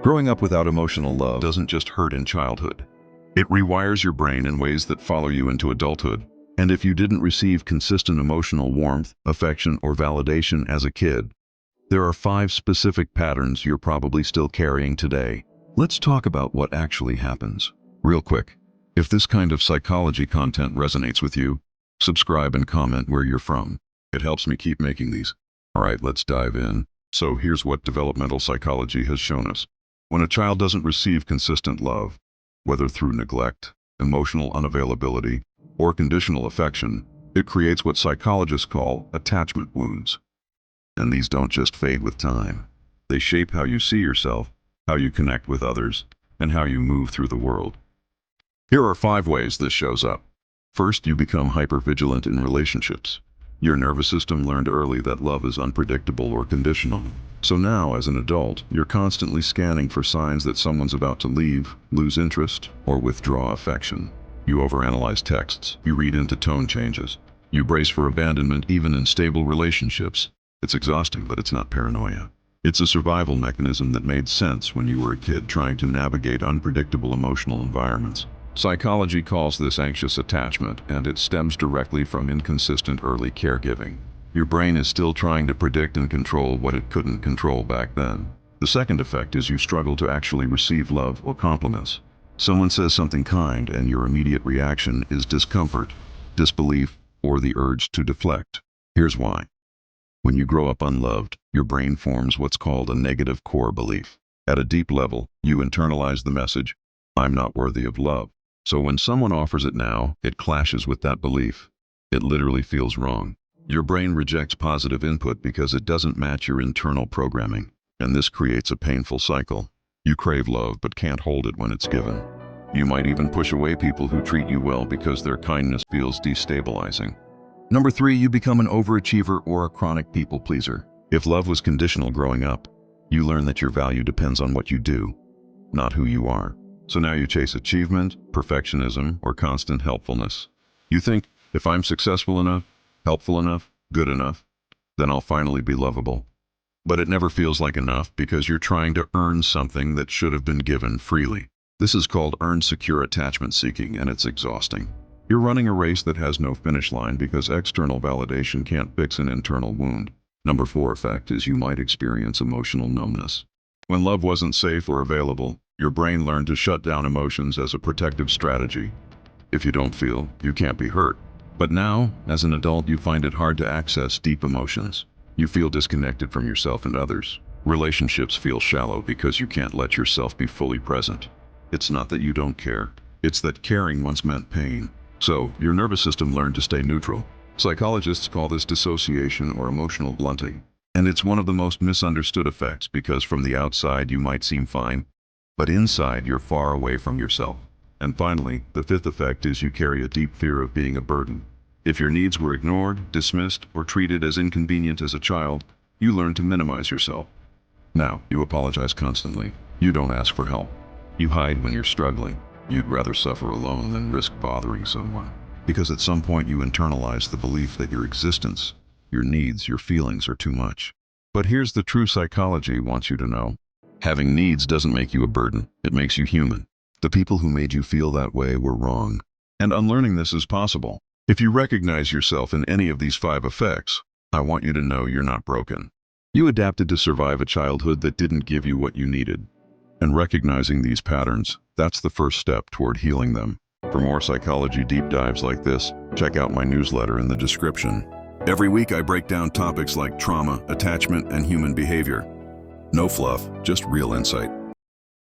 Growing up without emotional love doesn't just hurt in childhood. It rewires your brain in ways that follow you into adulthood. And if you didn't receive consistent emotional warmth, affection, or validation as a kid, there are 5 specific patterns you're probably still carrying today. Let's talk about what actually happens. Real quick, if this kind of psychology content resonates with you, subscribe and comment where you're from. It helps me keep making these. All right, let's dive in. So here's what developmental psychology has shown us. When a child doesn't receive consistent love, whether through neglect, emotional unavailability, or conditional affection, it creates what psychologists call attachment wounds. And these don't just fade with time. They shape how you see yourself, how you connect with others, and how you move through the world. Here are 5 ways this shows up. First, you become hypervigilant in relationships. Your nervous system learned early that love is unpredictable or conditional. So now, as an adult, you're constantly scanning for signs that someone's about to leave, lose interest, or withdraw affection. You overanalyze texts. You read into tone changes. You brace for abandonment even in stable relationships. It's exhausting, but it's not paranoia. It's a survival mechanism that made sense when you were a kid trying to navigate unpredictable emotional environments. Psychology calls this anxious attachment, and it stems directly from inconsistent early caregiving. Your brain is still trying to predict and control what it couldn't control back then. The second effect is you struggle to actually receive love or compliments. Someone says something kind, and your immediate reaction is discomfort, disbelief, or the urge to deflect. Here's why. When you grow up unloved, your brain forms what's called a negative core belief. At a deep level, you internalize the message, "I'm not worthy of love." So when someone offers it now, it clashes with that belief. It literally feels wrong. Your brain rejects positive input because it doesn't match your internal programming. And this creates a painful cycle. You crave love but can't hold it when it's given. You might even push away people who treat you well because their kindness feels destabilizing. Number 3, you become an overachiever or a chronic people pleaser. If love was conditional growing up, you learn that your value depends on what you do, not who you are. So now you chase achievement, perfectionism, or constant helpfulness. You think, if I'm successful enough, helpful enough, good enough, then I'll finally be lovable. But it never feels like enough because you're trying to earn something that should have been given freely. This is called earned secure attachment seeking, and it's exhausting. You're running a race that has no finish line because external validation can't fix an internal wound. Number 4 effect is you might experience emotional numbness. When love wasn't safe or available, your brain learned to shut down emotions as a protective strategy. If you don't feel, you can't be hurt. But now, as an adult, you find it hard to access deep emotions. You feel disconnected from yourself and others. Relationships feel shallow because you can't let yourself be fully present. It's not that you don't care. It's that caring once meant pain. So, your nervous system learned to stay neutral. Psychologists call this dissociation or emotional blunting. And it's one of the most misunderstood effects because from the outside you might seem fine, but inside you're far away from yourself. And finally, the 5th effect is you carry a deep fear of being a burden. If your needs were ignored, dismissed, or treated as inconvenient as a child, you learn to minimize yourself. Now, you apologize constantly. You don't ask for help. You hide when you're struggling. You'd rather suffer alone than risk bothering someone. Because at some point you internalize the belief that your existence, your needs, your feelings are too much. But here's the true psychology wants you to know. Having needs doesn't make you a burden. It makes you human. The people who made you feel that way were wrong. And unlearning this is possible. If you recognize yourself in any of these 5 effects, I want you to know you're not broken. You adapted to survive a childhood that didn't give you what you needed. And recognizing these patterns, that's the first step toward healing them. For more psychology deep dives like this, check out my newsletter in the description. Every week I break down topics like trauma, attachment, and human behavior. No fluff, just real insight.